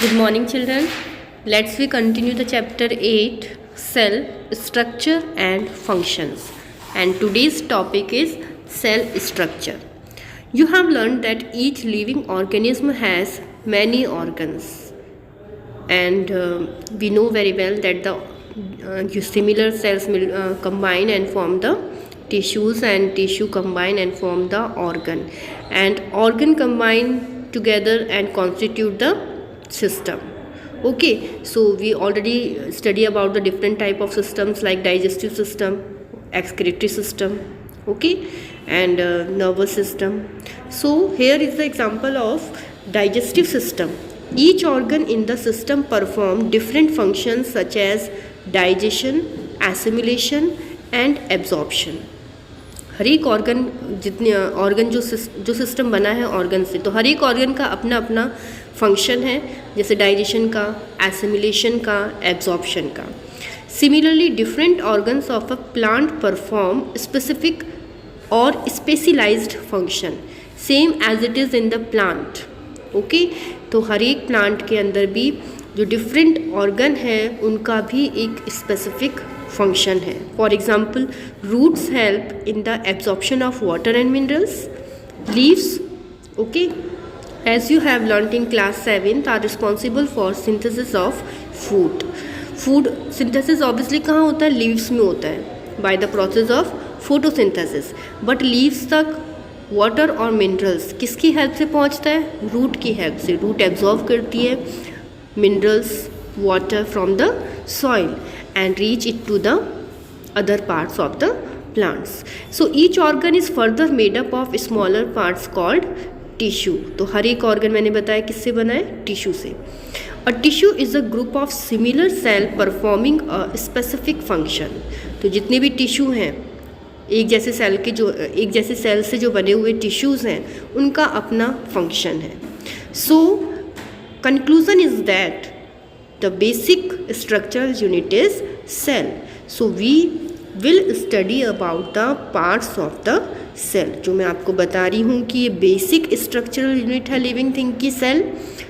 Good morning, children. Let's we continue the chapter 8 cell structure and functions. And today's topic is cell structure. You have learned that each living organism has many organs, and we know very well that the similar cells will combine and form the tissues, and tissue combine and form the organ, and organ combine together and constitute the system. Okay, so we already study about the different type of systems like digestive system, excretory system, okay, and nervous system. So here is the example of digestive system. Each organ in the system perform different functions such as digestion, assimilation and absorption. हर एक organ जितने organ जो system बना है organ से, तो हर एक organ का अपना अपना फंक्शन है, जैसे डाइजेशन का, एसिमिलेशन का, एब्जॉर्प्शन का. Similarly different organs of a plant perform specific और specialised function same as it is in the plant. Okay, तो हर एक प्लांट के अंदर भी जो डिफरेंट ऑर्गन है उनका भी एक स्पेसिफिक फंक्शन है. For example, roots help in the absorption of water and minerals. Leaves, okay, as you have learnt in class 7th, are responsible for synthesis of food. Food synthesis obviously कहाँ होता है? Leaves में होता है, by the process of photosynthesis. But leaves तक water और minerals किसकी help से पहुँचता है? रूट की हेल्प से. रूट एब्जॉर्व करती है minerals, water from the soil and reach it to the other parts of the plants. So each organ is further made up of smaller parts called tissue. तो हर एक organ मैंने बताया किससे बना है? टिश्यू से. A tissue is a group of similar cell performing a specific function. तो जितने भी टिश्यू हैं, एक जैसे सेल से जो बने हुए टिश्यूज़ हैं, उनका अपना फंक्शन है. So conclusion is that the basic structural unit is cell. So we will study about the parts of the cell. जो मैं आपको बता रही हूँ कि ये बेसिक स्ट्रक्चरल यूनिट है लिविंग थिंग की सेल.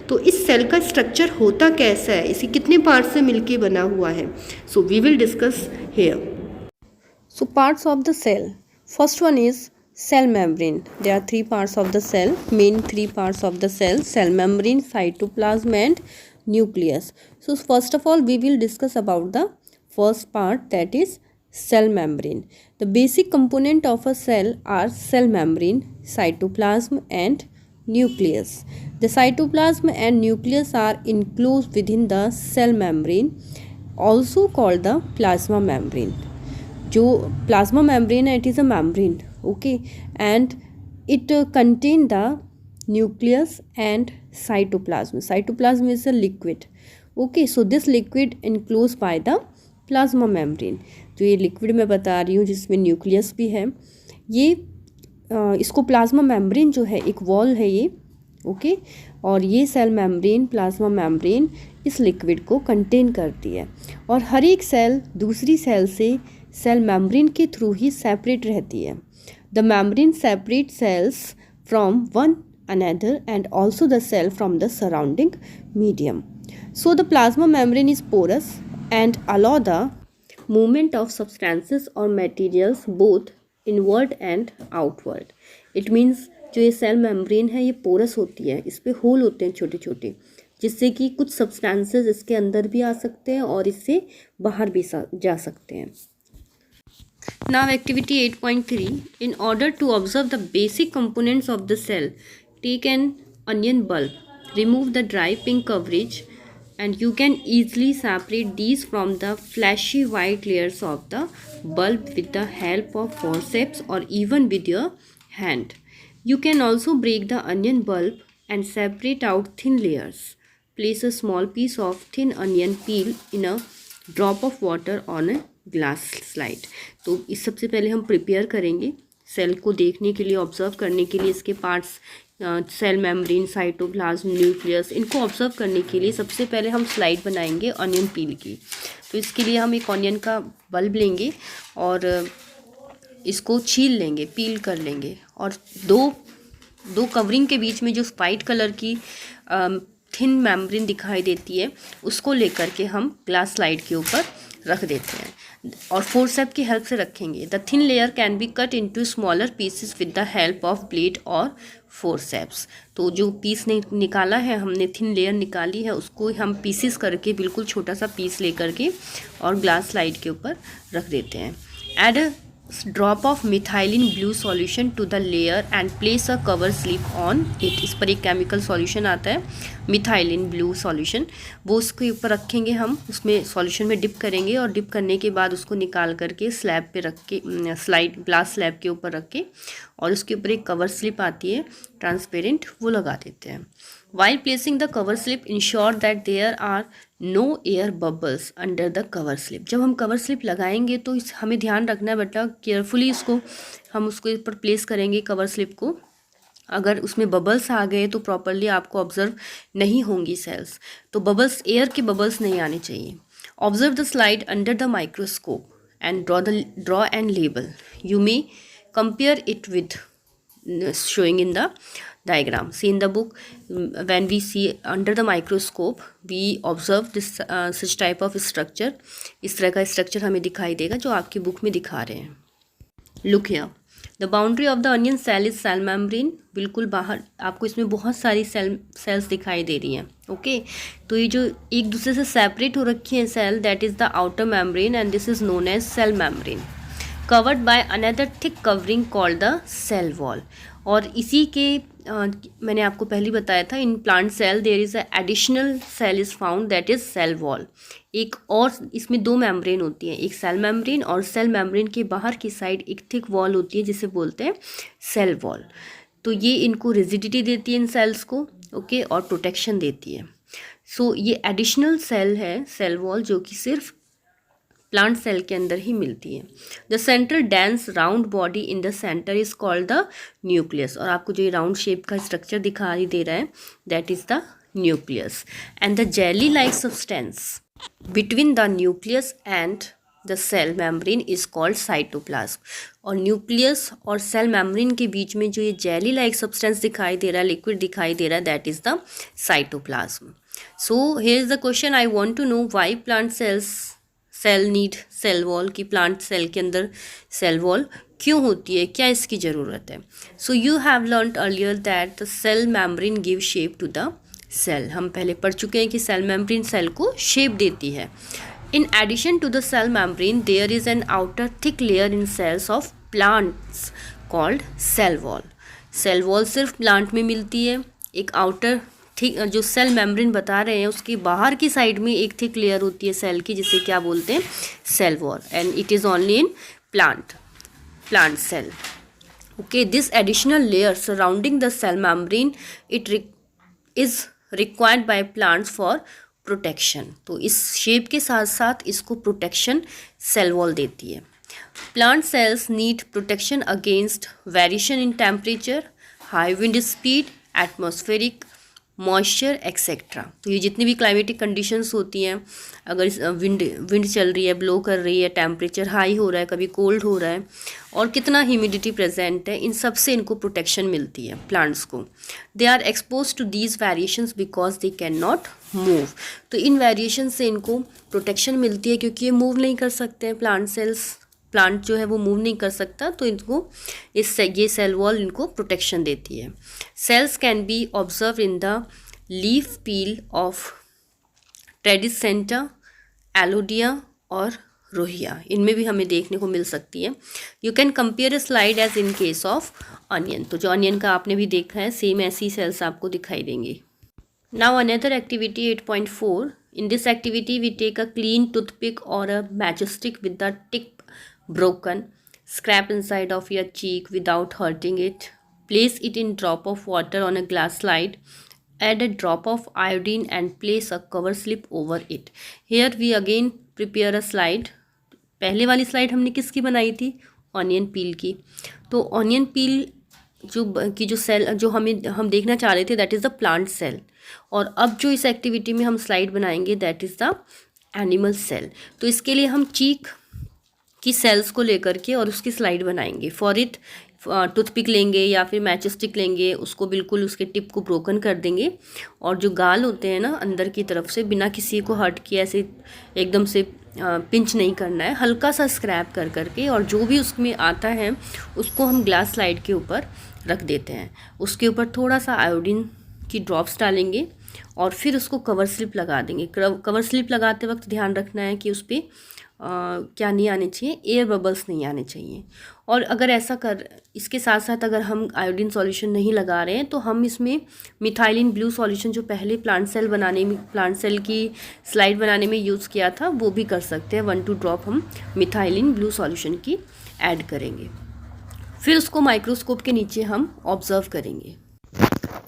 तो इस सेल का स्ट्रक्चर होता कैसा है, इसे कितने पार्ट से मिलके बना हुआ है, so we will discuss here. So parts of the cell. First one is cell membrane. There are three parts of the cell, main three parts of the cell membrane, cytoplasm and nucleus. So first of all we will discuss about the first part, that is cell membrane. The basic component of a cell are cell membrane, cytoplasm and nucleus. The cytoplasm and nucleus are enclosed within the cell membrane, also called the plasma membrane. जो plasma membrane है, it is a membrane, okay, and it contain the nucleus and cytoplasm. Cytoplasm is a liquid, okay, so this liquid enclosed by the plasma membrane. जो ये liquid मैं बता रही हूँ जिसमें nucleus भी है, ये इसको प्लाज्मा मेम्ब्रेन जो है एक वॉल है ये, ओके, और ये सेल मेम्ब्रेन, प्लाज्मा मेम्ब्रेन इस लिक्विड को कंटेन करती है. और हर एक सेल दूसरी सेल से सेल मेम्ब्रेन के थ्रू ही सेपरेट रहती है. The membrane separate cells from one another and also the cell from the surrounding medium. So the plasma membrane is porous and allow the movement of substances or materials both inward and outward. It means जो ये cell membrane है ये porous होती है, इस पे whole होते हैं छोटे छोटे, जिससे कि कुछ सब्सटेंसेस इसके अंदर भी आ सकते हैं और इससे बाहर भी जा सकते हैं. Now activity 8.3. In order to observe the basic components of the cell, take an onion bulb, remove the dry pink coverage, and you can easily separate these from the fleshy white layers of the bulb with the help of forceps or even with your hand. You can also break the onion bulb and separate out thin layers. Place a small piece of thin onion peel in a drop of water on a glass slide. तो इस सबसे पहले हम prepare करेंगे cell को देखने के लिए, ऑब्जर्व करने के लिए, इसके parts cell membrane, cytoplasm, nucleus, इनको ऑब्जर्व करने के लिए सबसे पहले हम स्लाइड बनाएंगे ऑनियन पील की. तो इसके लिए हम एक ऑनियन का बल्ब लेंगे और इसको छील लेंगे, पील कर लेंगे, और दो कवरिंग के बीच में जो वाइट कलर की थिन मेम्ब्रेन दिखाई देती है उसको लेकर के हम ग्लास स्लाइड के ऊपर रख देते हैं और फोर्सेप की हेल्प से रखेंगे। The thin layer can be cut into smaller pieces with the help of blade और फोर्सेप्स। तो जो पीस निकाला है हमने, थिन लेयर निकाली है, उसको हम पीसेस करके बिल्कुल छोटा सा पीस लेकर के और ग्लास स्लाइड के ऊपर रख देते हैं। Add a drop of methylene blue solution to the layer and place a cover slip on it. इस पर एक केमिकल सॉल्यूशन आता है मिथाइलिन ब्लू सॉल्यूशन, वो उसके ऊपर रखेंगे हम, उसमें सॉल्यूशन में डिप करेंगे और डिप करने के बाद उसको निकाल करके स्लैब पे रख के स्लाइड ग्लास स्लैब के ऊपर रख के और उसके ऊपर एक कवर स्लिप आती है ट्रांसपेरेंट, वो लगा देते हैं। While placing the cover slip, ensure that there are no air bubbles under the cover slip। जब हम कवर स्लिप लगाएंगे तो हमें ध्यान रखना है बेटा, केयरफुली इसको हम उसको ऊपर प्लेस करेंगे कवर स्लिप को। अगर उसमें बबल्स आ गए तो प्रॉपरली आपको ऑब्जर्व नहीं होंगी सेल्स, तो बबल्स, एयर के बबल्स नहीं आने चाहिए। Observe the slide under the microscope and draw and label. You may compare it with showing in the diagram. See in the book, when we see under the microscope we observe this such type of structure। इस तरह का structure हमें दिखाई देगा जो आपकी book में दिखा रहे हैं। Look here, the boundary of the onion cell is cell membrane। बिल्कुल बाहर आपको इसमें बहुत सारी सेल्स दिखाई दे रही हैं। ओके तो ये जो एक दूसरे से सेपरेट हो रखी हैं cell, that is the outer membrane and this is known as cell membrane, covered by another thick covering called the cell wall. और इसी के मैंने आपको पहले बताया था, in plant cell there is a additional cell is found that is cell wall. एक और इसमें दो मेम्ब्रेन होती हैं, एक सेल मेम्ब्रेन और सेल मेम्ब्रेन के बाहर की साइड एक थिक वॉल होती है जिसे बोलते हैं सेल वॉल। तो ये इनको रिजिडिटी देती है इन सेल्स को, ओके, और प्रोटेक्शन देती है। सो ये एडिशनल सेल है सेल वॉल, जो कि सिर्फ प्लांट सेल के अंदर ही मिलती है। The central dense round body in the centre is called the nucleus. और आपको जो ये राउंड शेप का स्ट्रक्चर दिखाई दे रहा है that is the nucleus. And the jelly like substance between the nucleus and the cell membrane is called cytoplasm. और न्यूक्लियस और सेल मेम्ब्रेन के बीच में जो ये जेली लाइक सब्सटेंस दिखाई दे रहा है, लिक्विड दिखाई दे रहा है, that is the cytoplasm. So here is the question, I want to know why plant cell need cell wall, की प्लांट सेल के अंदर सेल वॉल क्यों होती है, क्या इसकी ज़रूरत है। So you have learned earlier that the cell membrane give shape to the cell. हम पहले पढ़ चुके हैं कि सेल मेम्ब्रेन सेल को शेप देती है। In addition to the cell membrane there is an outer thick layer in cells of plants called cell wall. Cell wall सिर्फ प्लांट में मिलती है, एक आउटर थिक जो सेल मेम्ब्रेन बता रहे हैं उसकी बाहर की साइड में एक थिक लेयर होती है सेल की, जिसे क्या बोलते हैं, cell wall, and it is only in plant cell. Okay, this additional layer surrounding the cell membrane it is required by plants for protection. तो इस शेप के साथ साथ इसको प्रोटेक्शन सेल वॉल देती है। Plant cells need protection against variation in temperature, high wind speed, atmospheric moisture etcetera. तो ये जितनी भी क्लाइमेटिक कंडीशंस होती हैं, अगर विंड चल रही है, ब्लो कर रही है, टेम्परेचर हाई हो रहा है, कभी कोल्ड हो रहा है, और कितना ह्यूमिडिटी प्रेजेंट है, इन सब से इनको प्रोटेक्शन मिलती है प्लांट्स को। They are expose to these variations because they can not move. तो इन वेरिएशन से इनको प्रोटेक्शन मिलती है क्योंकि ये मूव नहीं कर सकते हैं, प्लांट जो है वो मूव नहीं कर सकता, तो इनको ये सेल वॉल इनको प्रोटेक्शन देती है। Cells can be observe in the leaf peel of Tradescantia, Elodea और रोहिया, इनमें भी हमें देखने को मिल सकती है। You can compare a slide as in case of onion. तो जो अनियन का आपने भी देखा है, सेम ऐसी सेल्स आपको दिखाई देंगी। Now another activity 8.4। In this activity we take a clean toothpick और a matchstick with the tip broken, scrape inside of your cheek without hurting it, place it in drop of water on a glass slide, add a drop of iodine and place a cover slip over it। Here we again prepare a slide। पहले वाली slide हमने किसकी बनाई थी, onion पील की। तो onion पील जो cell जो हम देखना चाह रहे थे that is the plant cell, और अब जो इस एक्टिविटी में हम स्लाइड बनाएंगे that is the animal cell. तो इसके लिए हम चीक की सेल्स को लेकर के और उसकी स्लाइड बनाएंगे। टूथपिक लेंगे या फिर मैच स्टिक लेंगे, उसको बिल्कुल उसके टिप को ब्रोकन कर देंगे, और जो गाल होते हैं ना अंदर की तरफ से, बिना किसी को हर्ट किए ऐसे एकदम से पिंच नहीं करना है, हल्का सा स्क्रैप कर करके, और जो भी उसमें आता है उसको हम ग्लास स्लाइड के ऊपर रख देते हैं। उसके ऊपर थोड़ा सा आयोडीन की ड्रॉप्स डालेंगे और फिर उसको कवर स्लिप लगा देंगे। कवर स्लिप लगाते वक्त ध्यान रखना है कि उस पर क्या नहीं आने चाहिए, एयर बबल्स नहीं आने चाहिए। और अगर ऐसा इसके साथ साथ अगर हम आयोडीन सॉल्यूशन नहीं लगा रहे हैं तो हम इसमें मिथाइलिन ब्लू सॉल्यूशन जो पहले प्लांट सेल की स्लाइड बनाने में यूज़ किया था वो भी कर सकते हैं। 1-2 ड्रॉप हम मिथाइलिन ब्लू सॉल्यूशन की ऐड करेंगे, फिर उसको माइक्रोस्कोप के नीचे हम ऑब्जर्व करेंगे।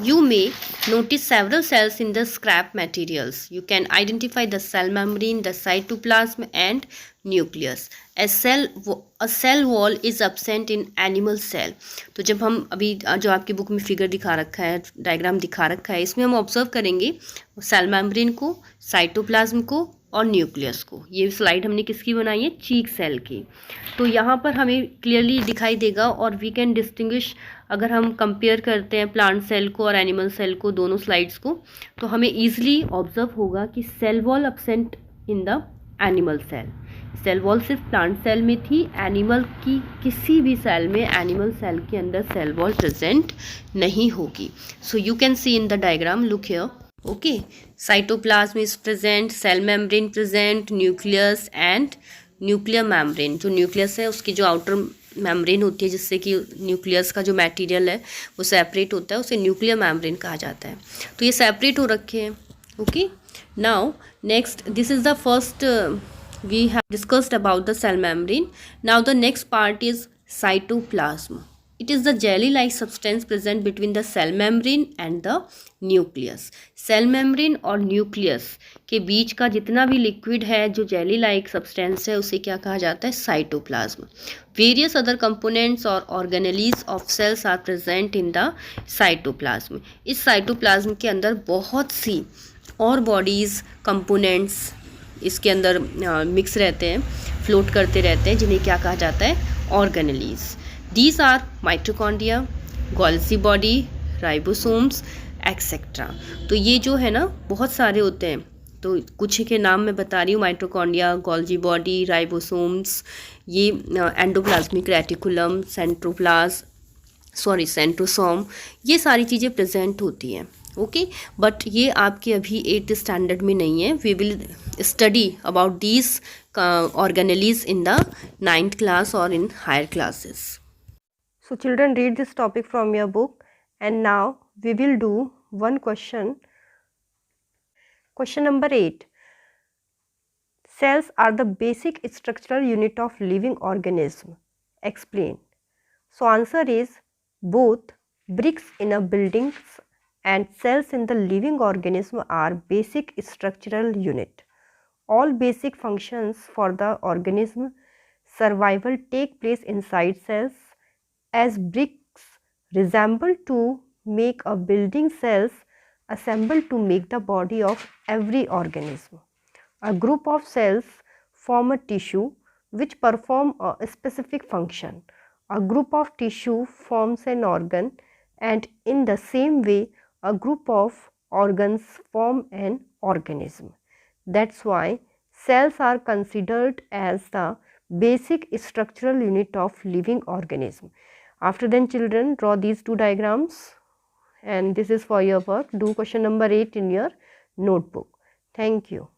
You may notice several cells in the scrap materials. You can identify the cell membrane, the cytoplasm, and nucleus. A cell wall is absent in animal cell. तो जब हम अभी जो आपकी बुक में फिगर दिखा रखा है, डायग्राम दिखा रखा है, इसमें हम ऑब्जर्व करेंगे सेल मेम्ब्रेन को, साइटोप्लाज्म को और न्यूक्लियस को। ये स्लाइड हमने किसकी बनाई है? चीक सेल की। तो यहाँ पर हमें क्लियरली दिखाई देगा और वी कैन डिस्टिंग्विश, अगर हम कंपेयर करते हैं प्लांट सेल को और एनिमल सेल को, दोनों स्लाइड्स को, तो हमें ईजिली ऑब्जर्व होगा कि cell wall absent in the animal cell. Cell wall सिर्फ प्लांट सेल में थी, एनिमल की किसी भी सेल में, एनिमल सेल के अंदर सेल वॉल प्रेजेंट नहीं होगी। So you can see in the diagram, look here, okay, cytoplasm is present, cell membrane present, nucleus and nuclear membrane. जो न्यूक्लियस है उसकी जो आउटर मेम्ब्रेन होती है जिससे कि न्यूक्लियस का जो मटेरियल है वो सेपरेट होता है, उसे न्यूक्लियर मेम्ब्रेन कहा जाता है। तो ये सेपरेट हो रखे हैं, okay. Now next, this is the first we have discussed about the cell membrane. Now the next part is cytoplasm. It is the jelly-like substance present between the cell membrane and the nucleus. Cell membrane और nucleus के बीच का जितना भी liquid है, जो jelly like substance है, उसे क्या कहा जाता है? साइटोप्लाज्म. वेरियस अदर कंपोनेंट्स और organelles of cells are present in the cytoplasm. इस साइटोप्लाज्म के अंदर बहुत सी और बॉडीज़, कंपोनेंट्स इसके अंदर मिक्स रहते हैं, फ्लोट करते रहते हैं, जिन्हें क्या कहा जाता है? Organelles. These are mitochondria, Golgi body, ribosomes, etc. तो ये जो है ना बहुत सारे होते हैं, तो कुछ के नाम मैं बता रही हूँ, माइटोकॉन्ड्रिया, गोल्जी बॉडी, राइबोसोम्स, ये एंडोप्लाज्मिक रेटिकुलम, सेंट्रोसोम, ये सारी चीज़ें प्रेजेंट होती हैं, ओके। बट ये आपके अभी 8th स्टैंडर्ड में नहीं है. We will study about these organelles in the 9th class or in higher classes. So children, read this topic from your book, and now we will do one question. Question number 8. Cells are the basic structural unit of living organism. Explain. So answer is both bricks in a building and cells in the living organism are basic structural unit. All basic functions for the organism survival take place inside cells. As bricks resemble to make a building, cells assemble to make the body of every organism. A group of cells form a tissue which perform a specific function. A group of tissue forms an organ, and in the same way a group of organs form an organism. That's why cells are considered as the basic structural unit of living organism. After then children, draw these two diagrams, and this is for your work. Do question number 8 in your notebook. Thank you.